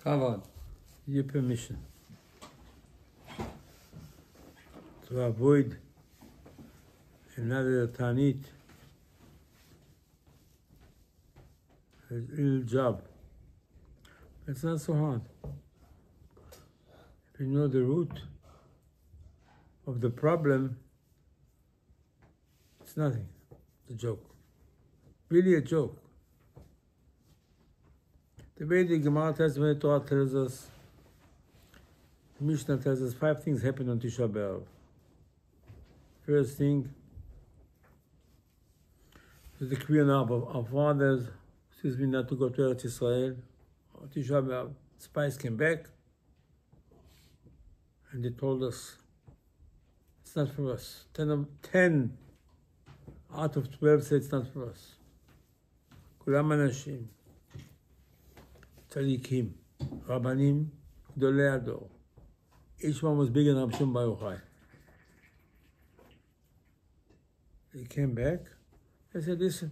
Kavod, your permission to avoid another Tanit, an ill job. It's not so hard. If you know the root of the problem, it's nothing. It's a joke. Really a joke. The way the Gemara tells, when the Torah tells us, the Mishnah tells us 5 things happen on Tisha B'Av. First thing is the decree on our fathers, not to go to Eretz Israel. On Tisha B'Av, spies came back and they told us it's not for us. 10 out of 12 said it's not for us. Kulam Anashim, Tzadikim, Rabbanim, Gdolei Ador. Each one was bigger than Rabbi Shimon Bar Yochai. They came back. They said, listen,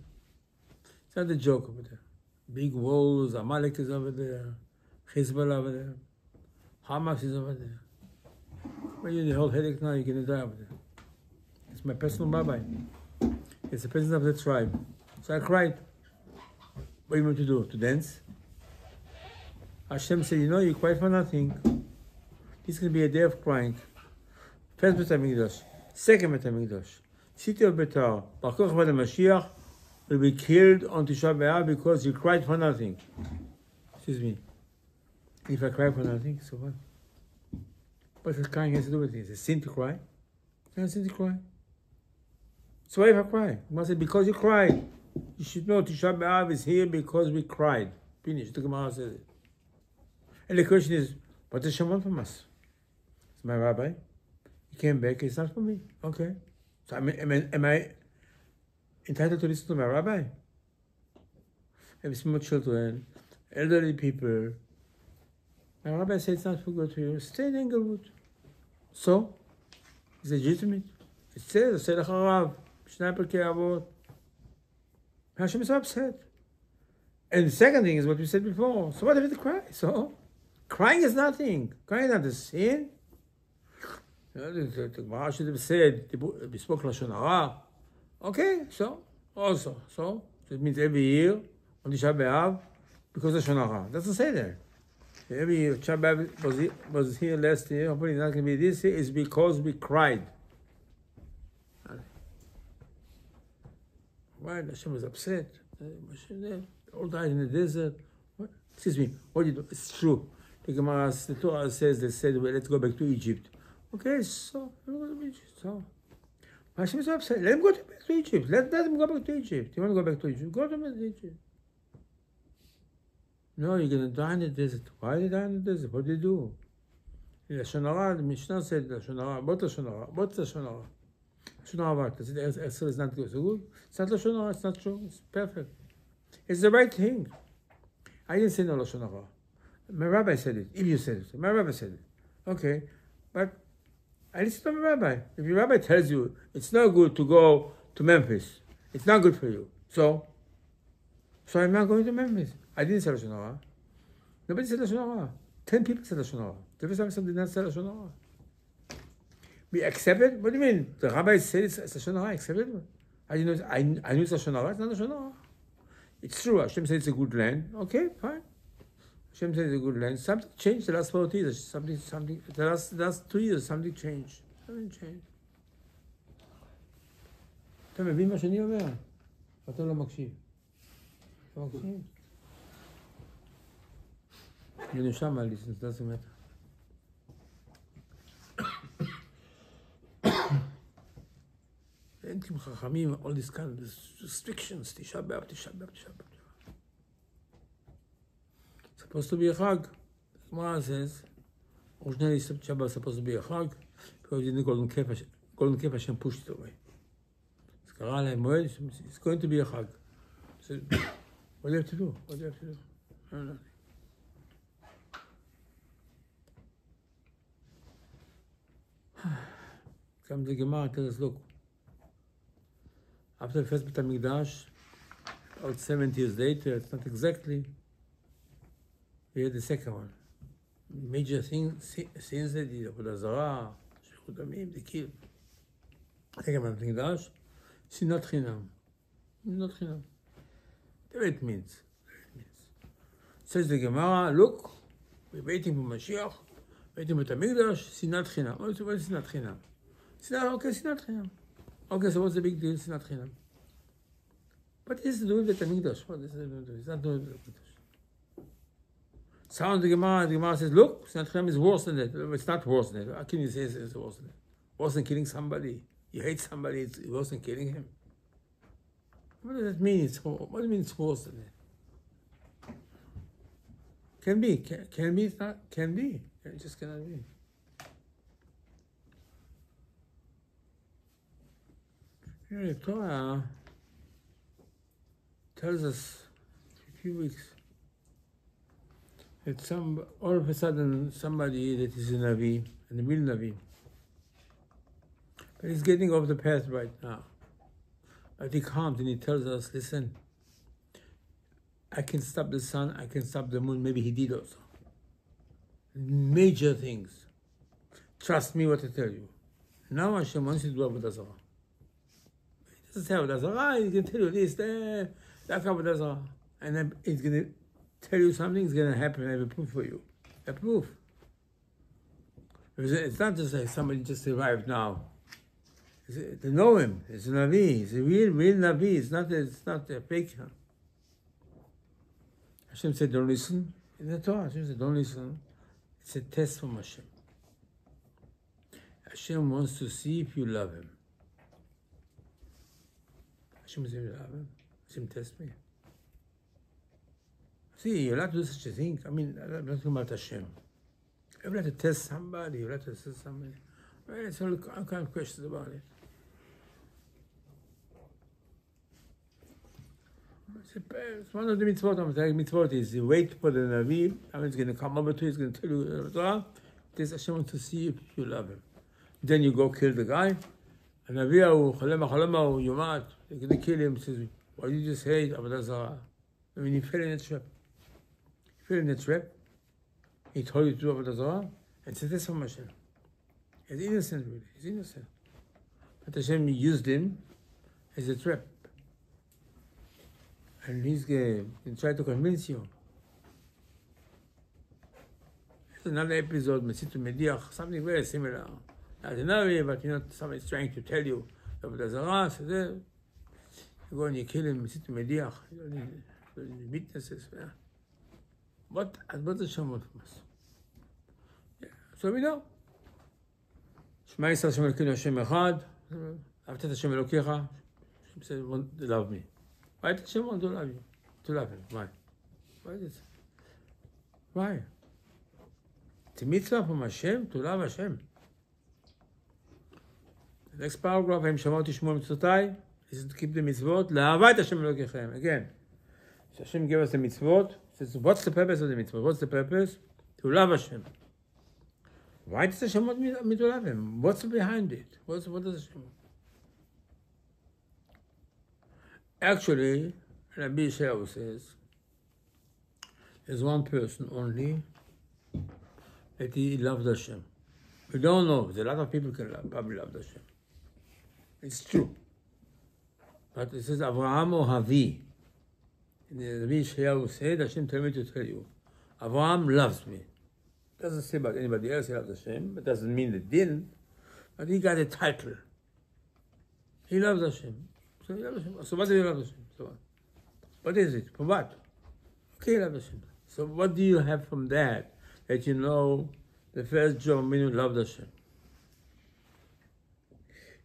it's not a joke over there. Big walls, Amalek is over there, Hezbollah over there, Hamas is over there. Well, you need the whole headache now, you're going to die over there. It's my personal rabbi. It's the president of the tribe. So I cried. What do you want to do? To dance? Hashem said, you know, you cried for nothing. This is going to be a day of crying. First Beit HaMikdash, second Beit HaMikdash. City of Betar, Bar Kochba the Mashiach will be killed on Tisha B'Av because you cried for nothing. Excuse me. If I cry for nothing, so what? What does crying has to do with it? It's a sin to cry? It's not a sin to cry. So why if I cry? You must say, because you cried. You should know Tisha B'Av is here because we cried. Finish. The Gemara says it. And the question is, what does Hashem want from us? It's my rabbi. He came back, it's not for me. Okay. So am I entitled to listen to my rabbi? I have small children, elderly people. My rabbi said it's not for good to you. Stay in Englewood. So, it's legitimate. It says, Aseh lecha Rav, Shnei Perkei Avot. Hashem is so upset. And the second thing is what we said before. So what if it cry? So, crying is nothing. Crying is not a sin. The Gemara should have said, we spoke Lashon Hara. Okay, so it means every year on Tisha B'Av, because of Lashon Hara. It doesn't say there. Every year, Tisha B'Av was here last year, hopefully it's not going to be this year, it's because we cried. Why? Hashem was upset. They all died in the desert. What? Excuse me, what do you do? It's true. The Gemara, the Torah says, they said, well, let's go back to Egypt. Okay, so Hashem is so upset. Let him go back to Egypt. Let him go back to Egypt. You want to go back to Egypt? Go to Egypt. No, you're going to die in the desert. Why did you die in the desert? What did you do? Lashon Hara, the Mishnah said Lashon Hara. What Lashon Hara? What Lashon Hara? Lashon Hara what? It's not good. So good. It's not Lashon Hara. It's not true. It's perfect. It's the right thing. I didn't say no Lashon Hara. My rabbi said it. If you said it. My rabbi said it. Okay. But I listen to my rabbi. If your rabbi tells you it's not good to go to Memphis, it's not good for you. So I'm not going to Memphis. I didn't say Lashon Hara. Nobody said Lashon Hara. 10 people said Lashon Hara. The first time did not say Lashon Hara. We accept it? What do you mean? The rabbi said it's Lashon Hara. Accept it? I knew it's Lashon Hara. It's not Lashon Hara. It's true. Hashem said it's a good land. Okay, fine. Hashem said it's a good land. Something changed the last 40 years. Something. The last 2 years, something changed. Something changed. אתה מבין מה שאני אומר? אתה לא מקשיב. אתה מקשיב? You know, my listens, doesn't matter. אין עם חכמים, all this kind of restrictions, Tisha B'Av. Supposed to be a Chag. Gemara says, originally Tisha B'Av supposed to be a Chag, because in the golden calf Hashem pushed it away. It's קרא להם מועד, it's going to be a Chag. So, what do you have to do? I don't know. Come to the Gemara and tell us, look, after the first Beit HaMikdash, about 70 years later, it's not exactly, we had the second one. major things, sins they did, Avodah Zarah, Shechut Damim, they killed. Take a man Mikdash, Sinat Chinam. Not Chinam. That's what it means. Says the Gemara, look, we're waiting for Mashiach, waiting for the Mikdash, Sinat Chinam. What is Sinat Chinam? Okay, Sinat Chinam. Okay, so what's the big deal, Sinat Chinam? What is to do with the Mikdash? What is it to do with it? It's not doing with the Mikdash. Sound the Gemara says, look, Sinat Chinam is worse than that. It's not worse than that. How can you say it's worse than that? Worse than killing somebody. You hate somebody, it's worse than killing him. What does that mean? What do you mean it's worse than that? Can be. Can be, it's not. Can be. It just cannot be. Here the Torah tells us a few weeks that all of a sudden somebody that is a Navi, and a real Navi, but he's getting off the path right now. But he comes and he tells us, listen, I can stop the sun, I can stop the moon. Maybe he did also. Major things. Trust me what I tell you. Now Hashem wants you to do Avodah Zarah. He doesn't say Avodah Zarah, he can tell you this, that Avodah Zarah. And then he's going to tell you something is going to happen. I have a proof for you. A proof. It's not just like somebody just arrived now. They know him. It's a Navi. It's a real Navi. It's not a fake. Hashem said, don't listen. In the Torah, Hashem said, don't listen. It's a test from Hashem. Hashem wants to see if you love him. Hashem says, you love him. Hashem test me. See, you're allowed to do such a thing. I mean, I'm not talking about Hashem. You're allowed to test somebody. You're allowed to test somebody. Well, it's all kind of questions about it. It's one of the mitzvot. I'm saying mitzvot is you wait for the Navi. I mean, he's going to come over to you. He's going to tell you, this Hashem wants to see if you love him. Then you go kill the guy. And Navi, Yumat, they're going to kill him. He says, why did you just hate Avodah Zarah? I mean, he fell in a trap. He fell in a trap. He told you to do Avodah Zarah. And said, this from Hashem. He's innocent, really. He's innocent. But Hashem used him as a trap. And he's going to try to convince you. There's another episode, Mesitu Mediach, something very similar. Not a Navi, but somebody's trying to tell you Avodah Zarah. So there, you go and you kill him, Mesitu Mediach. You don't need witnesses. Yeah. What does Hashem want from us? Yeah. So we know. Shema Yisrael Hashem Elokeinu Hashem Echad. Ahavta et Hashem Elokecha. Hashem said, love me. Why does Hashem want to love you? To love him. Why? Why is it? Why? It's a mitzvah from Hashem to love Hashem. The next paragraph, Hem Shamot Tishmor Mitzvotai, is to keep the mitzvot. La'avat Hashem Elokechem. Again, so Hashem gave us the mitzvot. Says, what's the purpose of the mitzvot? What's the purpose? To love Hashem. Why does Hashem want me to love him? What's behind it? What does Hashem want? Actually, Rabbi Aderet says, there's one person only that he loved Hashem. We don't know. There's a lot of people can probably love Hashem. It's true. But it says, Avraham Ohavi. And Rabbi Aderet said, Hashem told me to tell you, Avraham loves me. Doesn't say about anybody else he loves Hashem, but doesn't mean that he didn't. But he got a title. He loves Hashem. So he loves Hashem. So what do you love Hashem? So what is it? For what? Okay, he loves Hashem. So what do you have from that you know the first job meaning loved Hashem?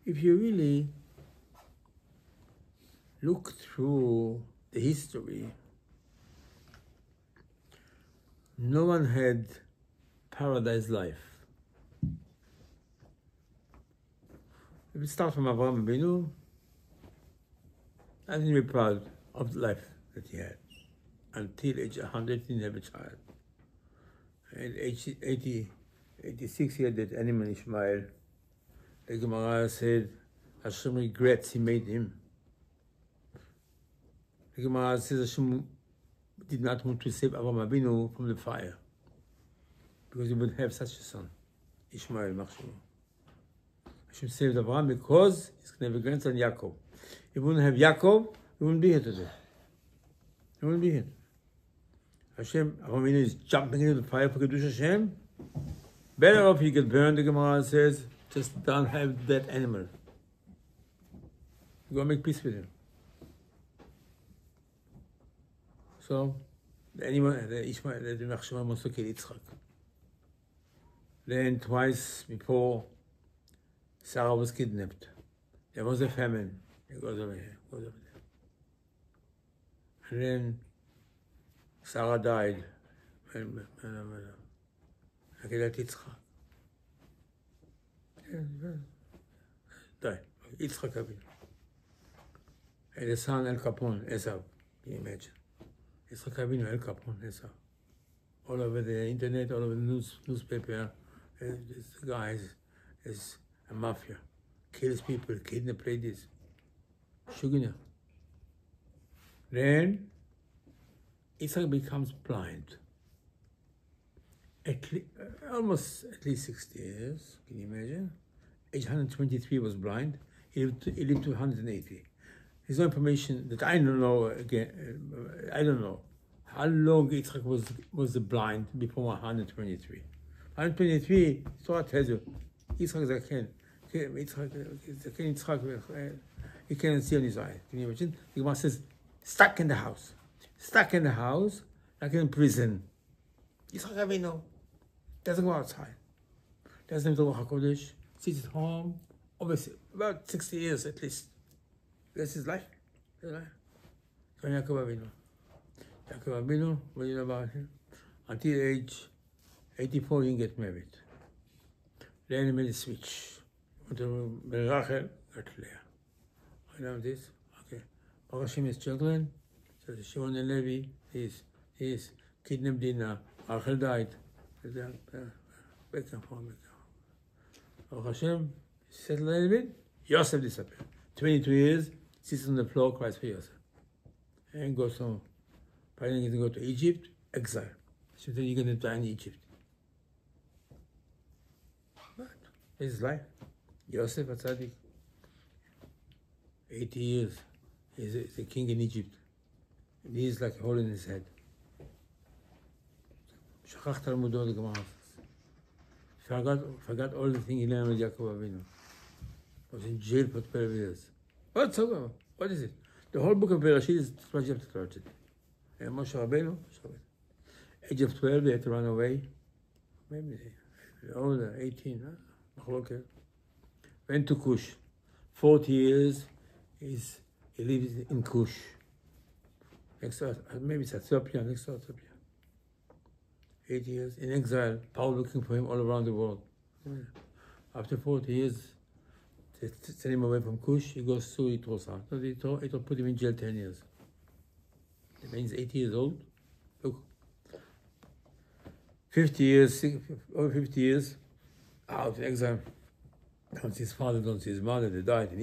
If you really look through the history, no one had paradise life. If we start from Avraham Avinu, I didn't be proud of the life that he had. Until age 100, he didn't have a child. At age 86, he had that animal Ishmael. The Gemara said, Hashem regrets he made him. The Gemara says Hashem did not want to save Avraham Avinu from the fire. because he would have such a son, Ishmael, Machshavu. Hashem saved Abraham because he's going to have a grandson, Yaakov. If he wouldn't have Yaakov, he wouldn't be here today. He wouldn't be here. Hashem, Abraham is jumping into the fire for Kiddush Hashem. Better off he get burned, the Gemara says, just don't have that animal. You go make peace with him. So, the Ishmael, the Machshava wants to kill Yitzchak. Then twice before Sarah was kidnapped, there was a famine. It goes over here, goes over there. And then Sarah died. Yitzchak. Died. Yitzchak Avinu. And the son El Capone, Esau. Can you imagine? Yitzchak Avinu, El Capone, Esau. All over the internet, all over the newspaper, this guy is a mafia. Kills people, kidnaps ladies. Shugina. Then Yitzchak becomes blind. Almost at least 60 years, can you imagine? Age 123 was blind. He lived to 180. There's no information that I don't know. I don't know how long Yitzchak was blind before 123. 123, Torah tells you, Yitzchak Zaken. He can't see on his eye. Can you imagine? The Gemara says, stuck in the house, like in prison. Yitzchak Avinu doesn't go outside. Doesn't do HaKodesh. Sits at home. Obviously, about 60 years at least. That's his life. So Yaakov Avinu, what do you know about him? Until age 84, he didn't get married. Then he made a switch. Went to Rachel, got Leah. You know this? Okay. Baruch Hashem, his children. So Shimon and Levi, he's kidnapped Dinah. Rachel died. Back and forth. Baruch Hashem, settled a little bit. Yosef disappeared. 22 years, sits on the floor, cries for Yosef. And goes home. Finally, he's going to go to Egypt, exile. She said, you're going to die in Egypt. But this is life. Yosef Atzadik, 80 years, he's a king in Egypt. And he's like a hole in his head. Shachach Talmudo, the Gemara says. Forgot all the things he learned with Yaakov Avinu. Was in jail for 12 years. What is it? The whole book of Bereshit is what you have to learn today. And Moshe Rabbeinu, age of 12, they had to run away. Maybe older, 18, huh? Went to Kush. 40 years, he lives in Kush. Maybe it's Ethiopia, next to Ethiopia. 8 years in exile, Paul looking for him all around the world. After 40 years, they send him away from Kush, he goes to Yitro. It will put him in jail 10 years. That means 80 years old. Look. 50 years, over 50 years, out in exile. Don't see his father, don't see his mother, they died in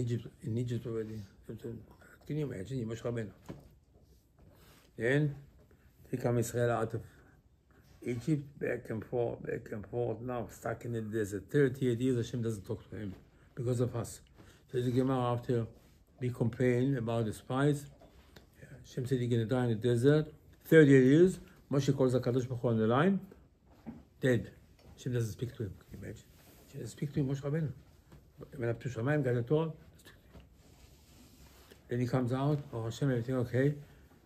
Egypt already. Can you imagine? Moshe Rabbeinu. Then, he comes Israel out of Egypt, back and forth, now stuck in the desert. 38 years, Hashem doesn't talk to him because of us. So the Gemara, after we complain about the spies, Hashem said he's going to die in the desert. 38 years, Moshe calls HaKadosh Baruch Hu on the line, dead. Hashem doesn't speak to him. Can you imagine? Hashem doesn't speak to him, Moshe Rabbeinu. Went up to Shamayim, got the Torah. Then he comes out, oh Hashem, everything okay?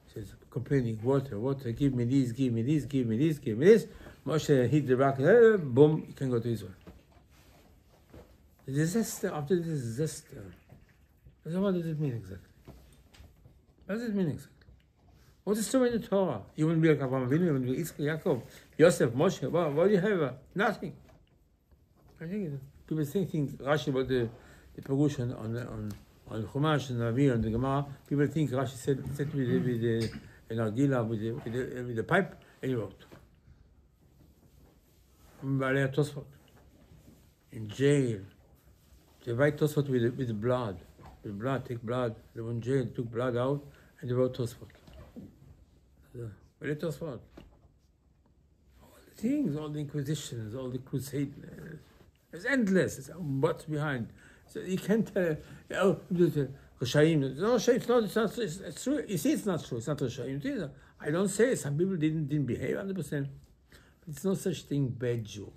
He says, complaining, water, give me this, give me this. Moshe hit the rock, boom, you can go to Israel. The disaster, after the disaster, what does it mean exactly? What does it mean exactly? What is so in the Torah? You wouldn't be like Abraham Avinu, you wouldn't be Yitzchak, Yaakov, Yosef, Moshe, what do you have? Nothing. I think people think Rashi about the Perush on Chumash and Navi and the Gemara. People think Rashi said with the Nargila, with the pipe, and he wrote. Balei Tosfot in jail. They write Tosfot with blood. With blood, take blood. They were in jail, took blood out, and they wrote Tosfot. Balei Tosfot. All things, all the inquisitions, all the crusades. It's endless. It's what's behind. So you can't tell. Oh, Rishaim. No, it's not. It's true. You see, it's not true. It's not Rishaim. I don't say some people didn't behave 100%. It's no such thing. Bad Jew.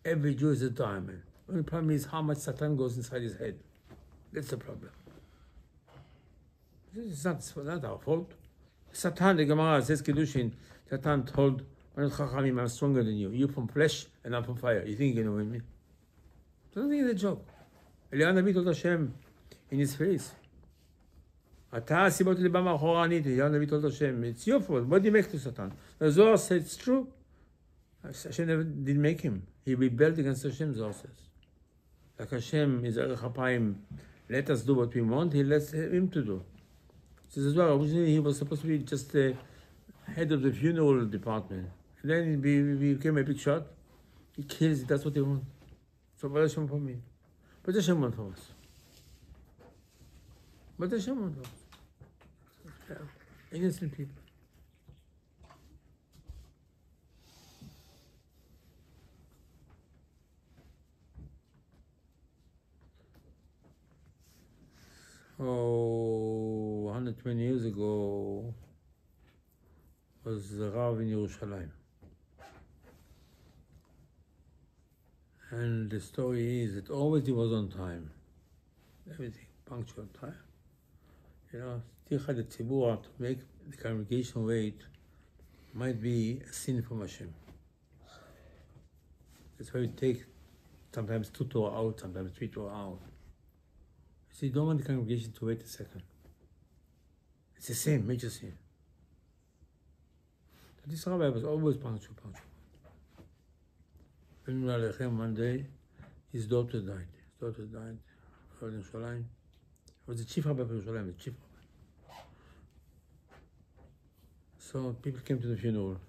Every Jew is a diamond. The only problem is how much Satan goes inside his head. That's the problem. It's not our fault. Satan, the Gemara says, Kiddushin, Satan told Chachamim, I'm stronger than you. You from flesh and I'm from fire. You think you can win me? I don't think it's a joke. Eliyahu Navi told Hashem in his face. Eliyahu Navi told Hashem, it's your fault. What do you make to Satan? The Zohar said it's true. Hashem never did make him. He rebelled against Hashem, Zohar says. Like Hashem is Erech HaPayim, let us do what we want, he lets him to do. Says as well, originally he was supposed to be just the head of the funeral department. And then he became a big shot. He kills, that's what they want. So what Hashem for me? What Hashem want for us? What Hashem want for us? Innocent people. Oh, 120 years ago was the Rav in Yerushalayim. And the story is that always he was on time. Everything, punctual time. You know, Tisha the Tzibur, to make the congregation wait, might be a sin from Hashem. That's why we take sometimes 2 Torah out, sometimes 3 Torah out. So you don't want the congregation to wait a second. It's the same, major sin. So this rabbi was always punctual. One day, his daughter died. In Yerushalayim. He was the chief rabbi of Yerushalayim, the chief rabbi. So people came to the funeral.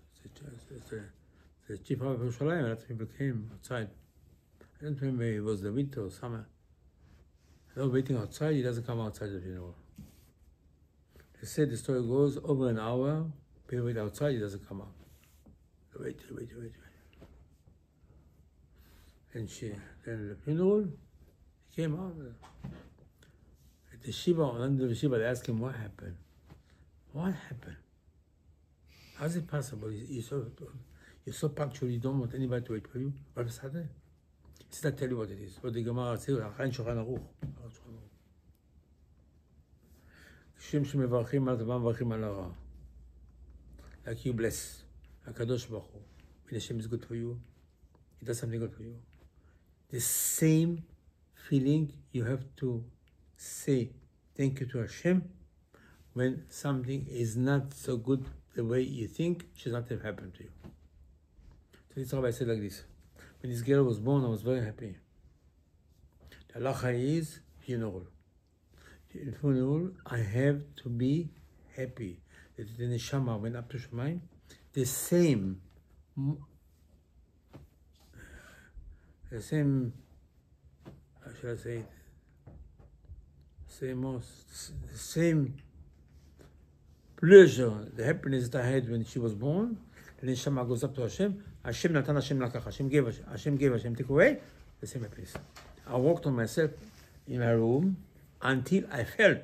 The chief rabbi of Yerushalayim, lots of people came outside. I don't remember if it was the winter or summer. They were waiting outside, he doesn't come outside the funeral. They said the story goes over an hour, people wait outside, he doesn't come out. Wait. And then the funeral, he came out. At the Shiva, under the Shiva, they asked him what happened. What happened? How is it possible? You're so punctual, you don't want anybody to wait for you. All of a sudden? It's not tell you what it is. What the Gemara says, Shulchan Aruch. Shem shemevarchim al tova mevarchim al hara. Like you bless, HaKadosh Baruch Hu. When Hashem is good for you, He does something good for you. The same feeling you have to say thank you to Hashem when something is not so good the way you think should not have happened to you. So this rabbi said like this. When this girl was born, I was very happy. The halacha is funeral. In funeral, I have to be happy that the neshama went up to Shemayim. The same, how should I say it? The same pleasure, the happiness that I had when she was born. The neshama goes up to Hashem. Hashem natan, Hashem lakach. Hashem gave, Hashem took away. The same happiness. I walked on myself in my room until I felt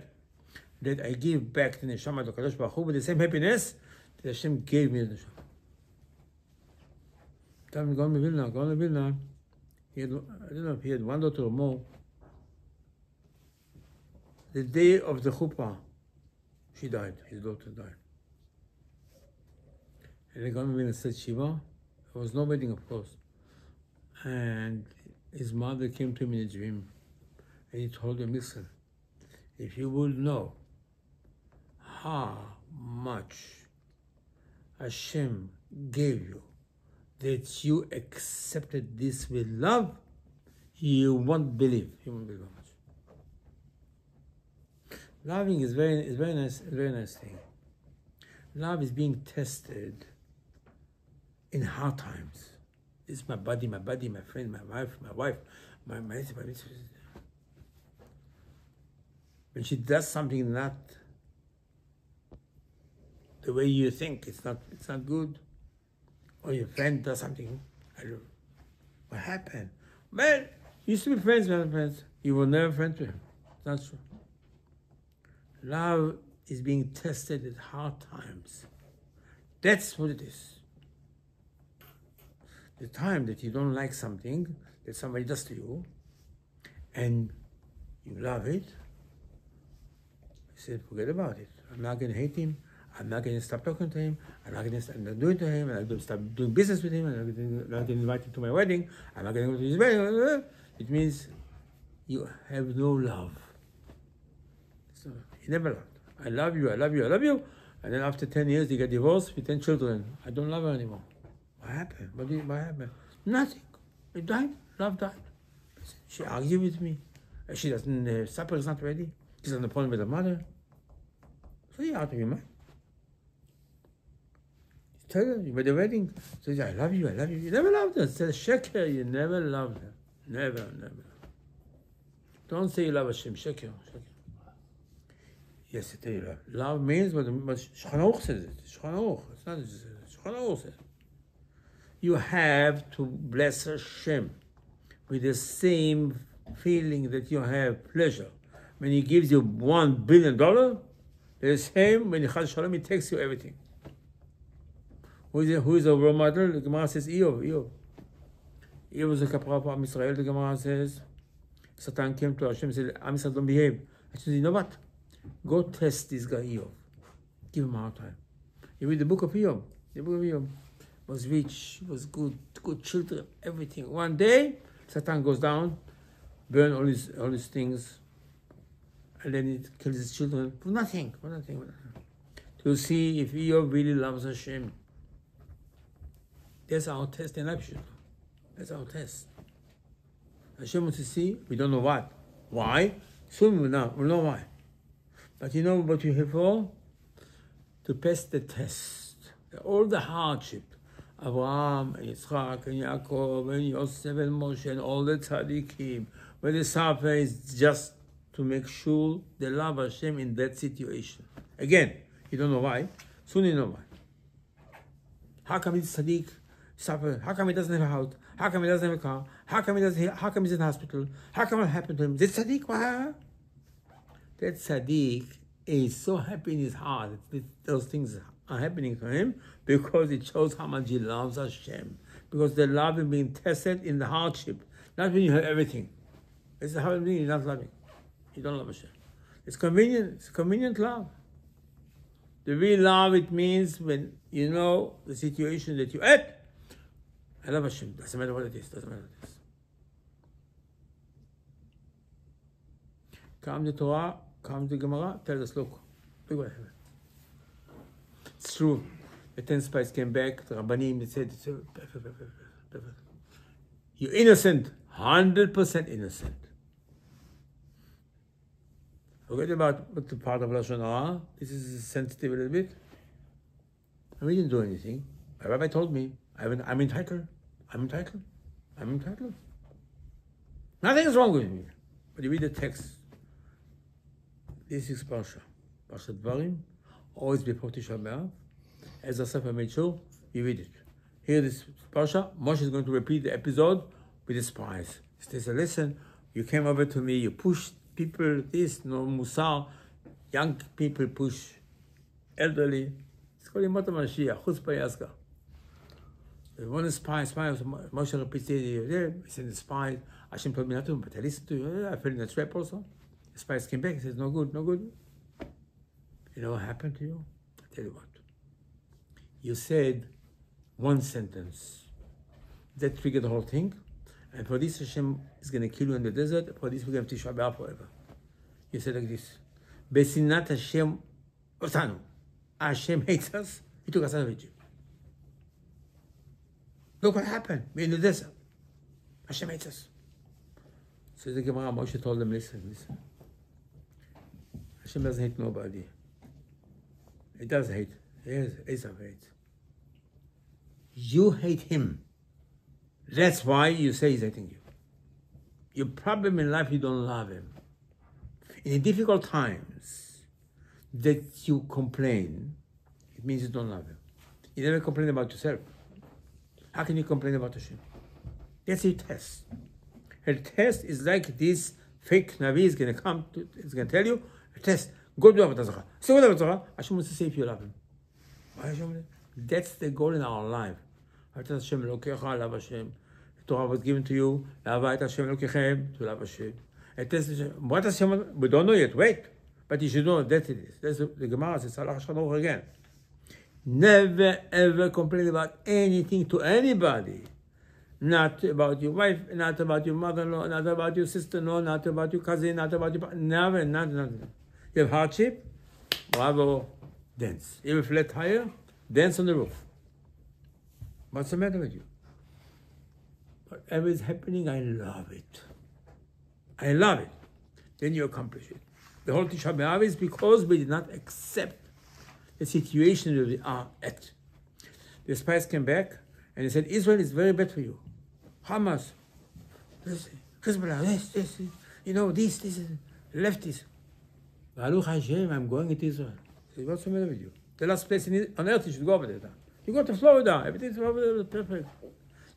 that I gave back the neshama to Kadosh Baruch Hu with the same happiness that Hashem gave me the neshama. Gaon Vilna, I don't know if he had one daughter or more. The day of the chuppah, she died. His daughter died. And the Gaon Vilna said Shiva. There was no wedding, of course. And his mother came to him in a dream, and he told him, listen, if you would know how much Hashem gave you, that you accepted this with love, you won't believe. You won't believe how much. Loving is very nice thing. Love is being tested in hard times. This is my buddy, my friend, my wife, my when she does something not the way you think, it's not good, or your friend does something. What happened? Well, you used to be friends, man, friends. You were never friends with him. That's true. Love is being tested at hard times. That's what it is. The time that you don't like something that somebody does to you, and you love it, you said, forget about it. I'm not going to hate him. I'm not going to stop talking to him. I'm not going to stop doing to him. I'm not going to stop doing business with him. I'm not going to invite him to my wedding. I'm not going to go to his wedding. It means you have no love. So you never loved. I love you, I love you, I love you. And then after 10 years, they get divorced with 10 children. I don't love her anymore. What happened? What happened? Nothing. It died. Love died. She argued with me. She doesn't, supper is not ready. She's on the phone with her mother. So you out of your mind. Tell her, you made a wedding. So I love you, I love you. You never loved her. It's a sheker. You never loved her. Never. Don't say you love Hashem. Sheker. Yes, I tell you love. Love means what Shulchan Aruch says it. Shulchan Aruch. It's not Shulchan Aruch says. You have to bless Hashem with the same feeling that you have pleasure when He gives you $1 billion. The same when He takes you everything. Who is a role model? The Gemara says Eov. Eov was a kapara for Am Yisrael. The Gemara says Satan came to Hashem and said, Am Yisrael don't behave. Hashem said, you know what? Go test this guy Eov. Give him a hard time. You read the book of Eov. The book of Eov was rich, was good children, everything. One day, Satan goes down, burn all his things, and then he kills his children for nothing. To see if Eov really loves Hashem. That's our test in life. That's our test. Hashem wants to see, we don't know what. Why? Soon we'll know why. But you know what you're here for? To pass the test. All the hardship. Abraham and Yitzchak and Yaakov and Yosef and Moshe and all the tzaddikim. When they suffer is just to make sure they love Hashem in that situation. Again, you don't know why. Soon you know why. How come this tzaddik suffer? How come he doesn't have a house? How come he doesn't have a car? How come he's in the hospital? How come it happened to him? This tzaddik, why? That tzaddik is so happy in his heart that those things are happening to him because it shows how much he loves Hashem. Because the love is being tested in the hardship, not when you have everything. This is how it means you're not loving. You don't love Hashem. It's convenient. It's convenient love. The real love, it means when you know the situation that you're at. I love Hashem. Doesn't matter what it is. Come to Torah, come to Gemara, tell us, look what happened. It's true. The 10 spies came back, the Rabbanim, they said, you're innocent, 100% innocent. Forget about what the part of Lashon Hara. This is sensitive a little bit. We didn't do anything. My rabbi told me, I'm entitled. Nothing is wrong with me. But you read the text. This is Parsha Devarim, always before Tisha B'Av. As Asaf made sure, you read it. Here this Parsha, Moshe is going to repeat the episode with his spies. He says, listen, you came over to me, you pushed people, no musar, young people push elderly. It's called Yemot HaMashiach, Chutzpah Yaska. One spy, Moshe repeats it, he said the spy, Hashem told me not to, but I listened to you, I fell in a trap also. The spies came back, he says, no good. You know what happened to you? I'll tell you what. You said one sentence. That triggered the whole thing. And for this, Hashem is going to kill you in the desert. For this, we're going to have Tisha B'Av forever. You said like this. Besinat Hashem otanu. Hashem hates us. He took us out of Egypt. Look what happened. We're in the desert. Hashem hates us. So the Gemara, Moshe told them, listen. Hashem doesn't hate nobody. He does hate. Esav hates. You hate him. That's why you say he's hating you. Your problem in life, you don't love him. In the difficult times that you complain, it means you don't love him. You never complain about yourself. How can you complain about Hashem? That's a test. A test is like this fake Navi is going to come, it's going to tell you, a test. Go do Avodah Zarah. So what Avodah Zarah? Hashem wants to say if you love him. Why Hashem? That's the goal in our life. Hashem Elokecha, love Hashem. The Torah was given to you, love Hashem Elokechem, to love Hashem. A test is, what Hashem, we don't know yet, wait. But you should know that it is. That's the Gemara says, Allah Hashem again. Never ever complain about anything to anybody. Not about your wife, not about your mother-in-law, not about your sister-in-law, not about your cousin, not about your... Never, nothing. You have hardship? Bravo, dance. You have a flat tire? Dance on the roof. What's the matter with you? Whatever is happening, I love it. I love it. Then you accomplish it. The whole Tisha B'Av is because we did not accept the situation that we are at. The spies came back and they said, Israel is very bad for you. Hamas, this, Hezbollah, this, you know, this, leftists. Baruch Hashem, I'm going to Israel. I said, what's the matter with you? The last place on earth you should go over there. You go to Florida, everything's over there, perfect.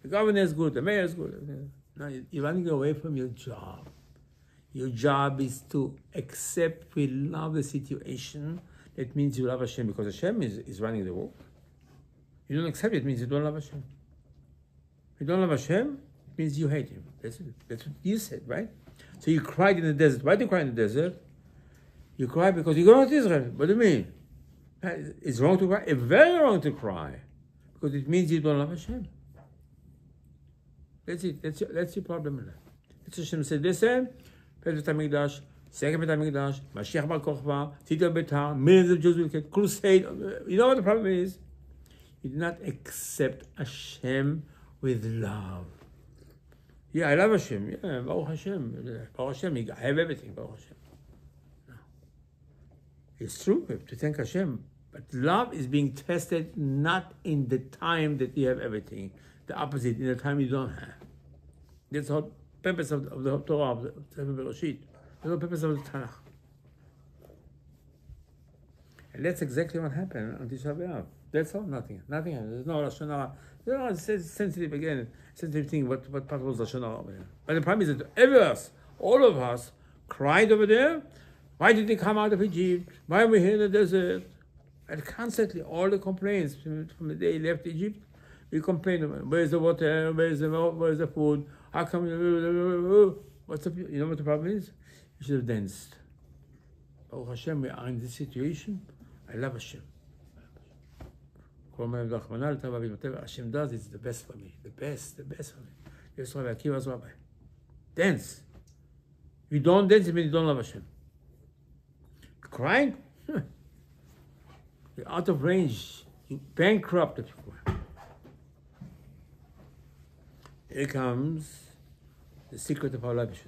The governor is good, the mayor is good. Now you're running away from your job. Your job is to accept, we love the situation. That means you love Hashem because Hashem is running the world. You don't accept it, it means you don't love Hashem. You don't love Hashem, it means you hate him. That's what you said, right? So you cried in the desert. Why do you cry in the desert? You cry because you're going to Israel. What do you mean? It's wrong to cry? It's very wrong to cry. Because it means you don't love Hashem. That's it. That's your problem in life. That's Hashem said, listen, first Beit HaMikdash, second Beit HaMikdash, Mashiach Bar Kochba, Tito Beitar, millions of Jews will get crusade. You know what the problem is? You do not accept Hashem with love. Yeah, I love Hashem. Yeah, Baruch Hashem. Baruch Hashem, I have everything, Baruch Hashem. No. It's true, we have to thank Hashem. But love is being tested not in the time that you have everything. The opposite, in the time you don't have. That's the whole purpose of the Torah, of the Sefer Bereshit. The whole purpose of the Tanakh. And that's exactly what happened on Tisha B'Av. That's all, nothing. There's no Lashon Hara. It's sensitive again, sensitive thing, what part was Lashon Hara over there. But the problem is that all of us, cried over there. Why did they come out of Egypt? Why are we here in the desert? And constantly, all the complaints from the day he left Egypt, we complain about where's the water, where's the food, how come, what's the, you know what the problem is? You should have danced. Oh Hashem, we are in this situation. I love Hashem. Hashem does, it's the best for me. The best for me. Yes, Rabbi Akiva's Rabbi. Dance. If you don't dance, it means you don't love Hashem. Crying? You're out of range. You bankrupt if you cry. Here comes the secret of our life.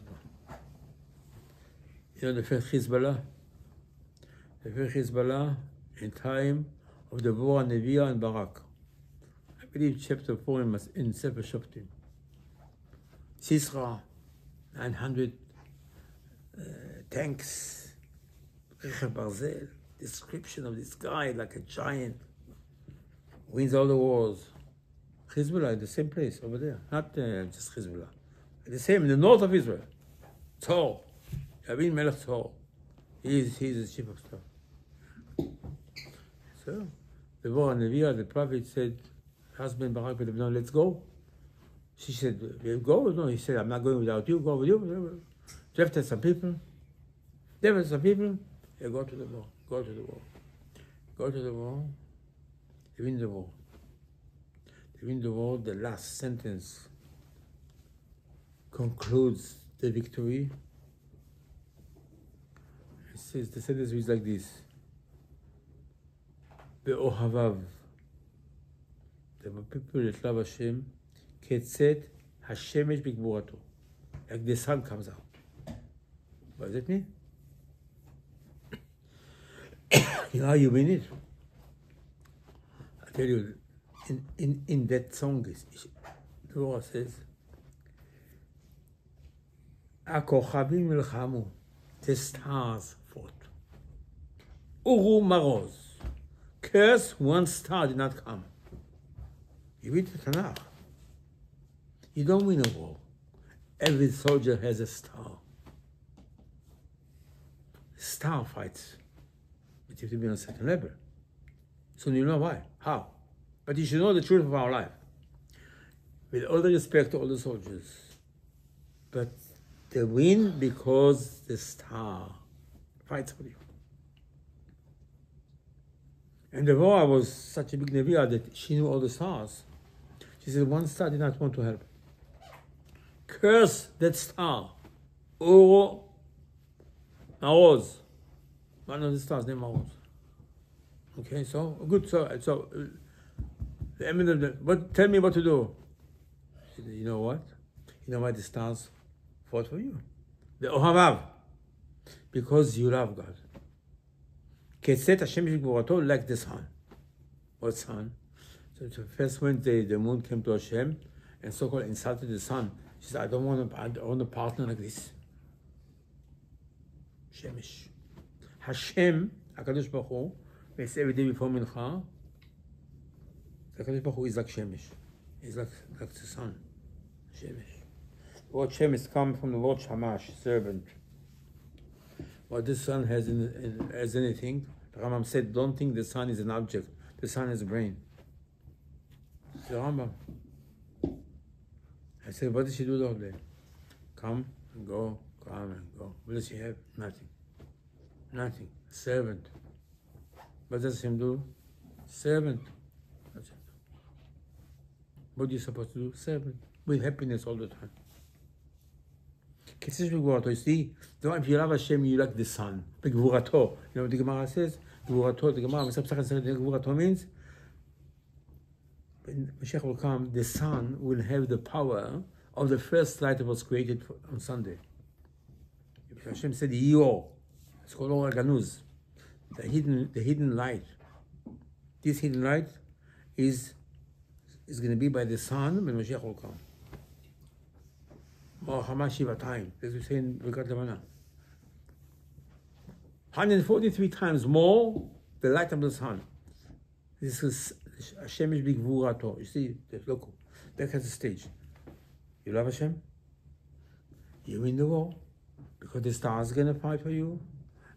You know the first Hezbollah? The first Hezbollah in time of the war on Neviah and Barak. I believe chapter 4 in Sefer Shoftim. Sisra, 900 tanks, Rechev Barzel, description of this guy like a giant, wins all the wars. Hezbollah, the same place over there, not just Hezbollah. The same in the north of Israel. Tzor, Yavin Melech Tzor. He's the chief of staff. So, the war on Neviah, the prophet said, husband Barak would have known, let's go. She said, we'll go? No, he said, I'm not going without you, go with you. Drafted some people. There were some people. Yeah, go to the war. Go to the war. Go to the war. They win the war. They win the war. The last sentence concludes the victory. It says, the sentence is like this. Be'ohavav. There were people that love Hashem. Ketzet Hashemesh b'gvurato. Like the sun comes out. What does that mean? You know how you win it? I tell you, in that song, the Torah says, Akochavim milchamu, the stars fought. Uru maroz, curse one star did not come. You read the Tanakh. You don't win a war. Every soldier has a star. Star fights. But you have to be on a second level. So you know why. How? But you should know the truth of our life. With all the respect to all the soldiers. But they win because the star fights for you. And the war was such a big Neviah that she knew all the stars. She said, one star did not want to help. Curse that star. Or Maoz. One of the stars named Maoz. Okay, so good. So the end of the, but tell me what to do. She said, you know what? You know why the stars fought for you? The Ohavav. Because you love God. Ketzet Hashem Shigvorato, like the sun. What sun? So the first Wednesday, the moon came to Hashem and so-called insulted the sun. She said, I don't want a partner like this. Shemesh. Hashem, HaKadosh Baruch Hu, makes every day before Mincha, the HaKadosh Baruch Hu is like Shemesh. He's like the sun. Shemesh. The word Shemesh comes from the word Shamash, servant. What the sun has as anything, the Rambam said, don't think the sun is an object. The sun has a brain. It's the Rambam. I said, what does she do the whole day? Come and go, come and go. What does she have? Nothing. Nothing. Servant. What does Hashem do? Servant. That's it. What are you supposed to do? Servant. With happiness all the time. You see, if you love Hashem, you like the sun. The Gvurato. You know what the Gemara says? Gvurato, the Gemara, Gvurato means when Mashiach will come, the sun will have the power of the first light that was created on Sunday. Hashem said, Yor. It's called Or Ganuz. The hidden light. This hidden light is going to be by the sun when Mashiach will come. Or Hamashiva time, as we say in Birkat Lamana. 143 times more the light of the sun. This is Hashem is big Vurato. You see, look, back at the stage. You love Hashem? You win the war. Because the stars are going to fight for you.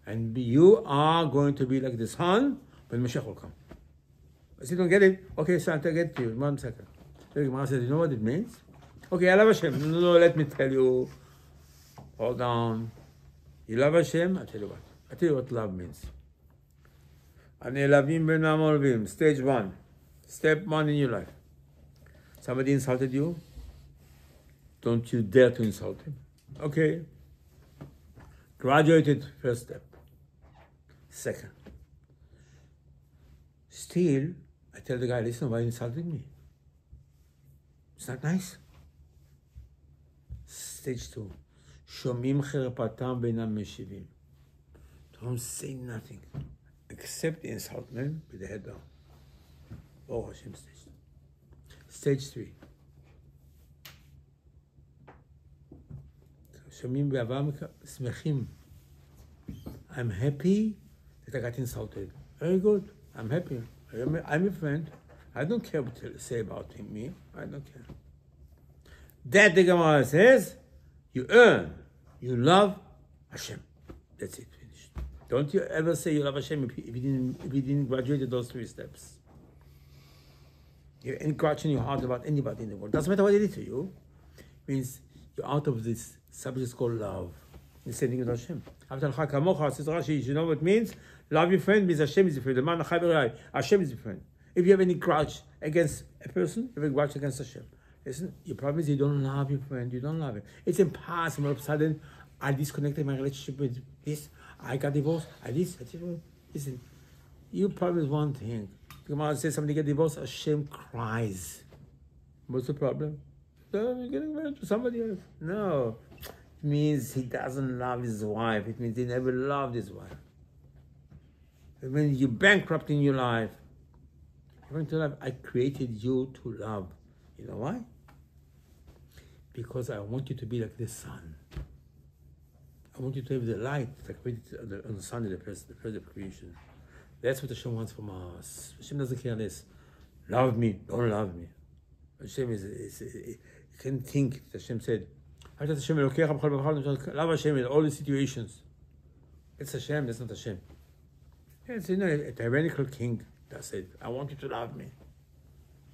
And you are going to be like the sun when Mashiach will come. If you don't get it, okay, Santa, get to you. 1 second. The Gemara says, you know what it means? Okay, I love Hashem. No, let me tell you. Hold on. You love Hashem? I'll tell you what. I'll tell you what love means. Stage 1. Step 1 in your life. Somebody insulted you. Don't you dare to insult him. Okay. Graduated, first step. Second. Still, I tell the guy, listen, why you insulted me? It's not nice. Stage 2. Shomim cherpatam beinam meshivim. Don't say nothing. Accept the insult, man, with the head down. Oh, Hashem, stage 2. Stage 3. Shomim be'avam smechim. I'm happy that I got insulted. Very good. I'm happy. I'm a friend. I don't care what you say about me. I don't care. That the Gemara says, you earn, you love Hashem. That's it, finished. Don't you ever say you love Hashem if you didn't graduate those 3 steps. You have any grudge in your heart about anybody in the world. Doesn't matter what they did to you. It means you're out of this subject called love. The same thing with Hashem. Says Rashi, you know what it means? Love your friend means Hashem is your friend. The man Hashem is your friend. If you have any grudge against a person, you have a grudge against Hashem. Listen, your problem is you don't love your friend, you don't love him. It's impossible. All of a sudden, I disconnected my relationship with this, I got divorced, Listen, your problem is one thing. The Gemara says somebody get divorced, Hashem cries. What's the problem? So you're getting married to somebody else. No. It means he doesn't love his wife. It means he never loved his wife. It means you're bankrupt in your life. I created you to love. You know why? Because I want you to be like the sun. I want you to have the light that created on the sun, the first of creation. That's what Hashem wants from us. Hashem doesn't care less. Love me, don't love me. Hashem is You can think, Hashem said, Hashem love Hashem in all the situations. It's Hashem, that's not Hashem. It's a tyrannical king that said, I want you to love me.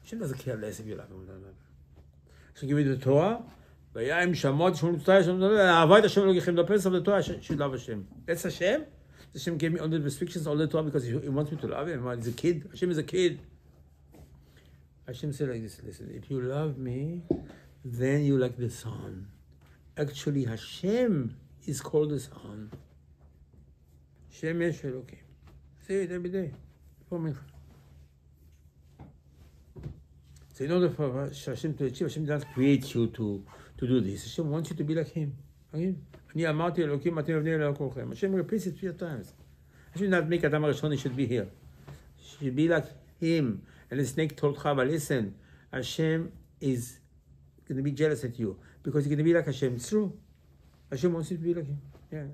Hashem doesn't care less if you love him. Hashem give you the Torah, the purpose of the Torah should love Hashem. That's Hashem. Hashem gave me all the restrictions, all the Torah, because he wants me to love him. He's a kid. Hashem is a kid. Hashem said like this, listen, if you love me, then you like the sun. Actually, Hashem is called the sun. Hashem Yesh Elokim. Say it every day. Before mincha. So in order for Hashem to achieve, Hashem doesn't create you to do this. Hashem wants you to be like Him. Hashem repeats it 3 times. Hashem did not make Adam HaRishon, he should be here. He should be like Him. And the snake told Chava, listen, Hashem is going to be jealous at you because you're going to be like Hashem. It's true. Hashem wants you to be like Him. Yeah.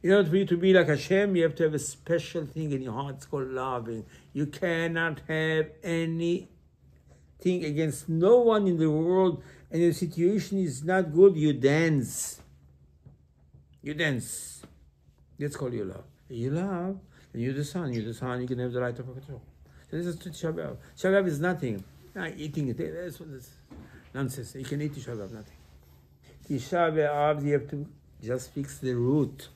In order for you to be like Hashem, you have to have a special thing in your heart. It's called loving. You cannot have anything against no one in the world, and the situation is not good, you dance. You dance. That's called your love. You love, and you're the sun. You're the sun, you can have the light of control. So this is Tisha B'Av. Tisha B'Av is nothing. Eating it, that's what is nonsense. You can eat Tisha B'Av, nothing. Tisha B'Av, you have to just fix the root.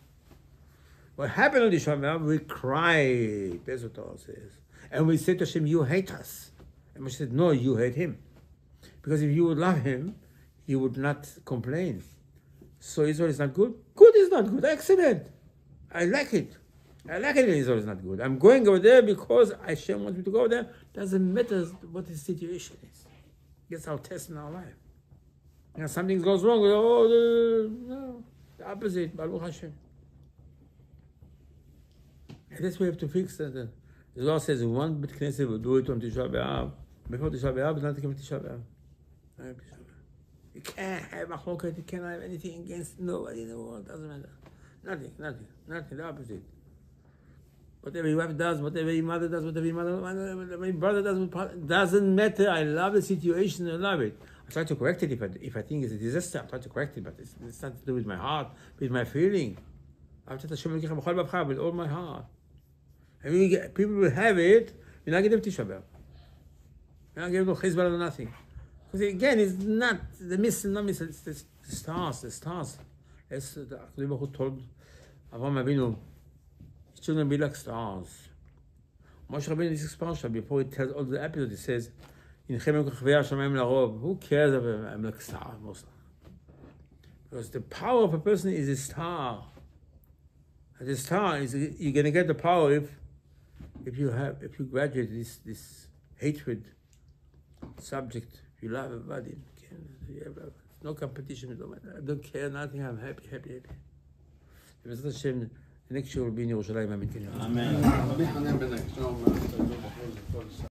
What happened on Tisha B'Av, we cried. That's what Torah says. And we said to Hashem, you hate us. And Moshe said, no, you hate him. Because if you would love him, you would not complain. So Israel is not good? Good is not good. Excellent. I like it. I like it that Israel is not good. I'm going over there because Hashem wants me to go there. Doesn't matter what the situation is. That's our test in our life. You know, something goes wrong. No, the opposite. Baruch Hashem. And that's what we have to fix. The law says one bit Knesset will do it on Tisha B'Av. Before Tisha B'Av, but not to Tisha B'Av. You can't have machloket. You cannot have anything against nobody in the world. Doesn't matter. Nothing. The opposite. Whatever your wife does, whatever your mother does, whatever your brother does, doesn't matter. I love the situation. I love it. I try to correct it if I think it's a disaster. I try to correct it, but it's not to do with my heart, with my feeling. I try to with all my heart. And people will have it. You're not going to Tisha B'Av. You're not going to Chizbal or nothing. Because again, it's not the missile, it's the stars. As the Akhdei Baruch Hu told Avraham Avinu, children be like stars. Moshe Rabbeinu in this parsha, before he tells all the episodes, he says, who cares if I'm like a star? Because the power of a person is a star. And the star is, you're going to get the power if you graduate this hatred subject. If you love everybody, no competition. I don't care nothing. I'm happy. Hashem, the next year will be in Yerushalayim. Amen.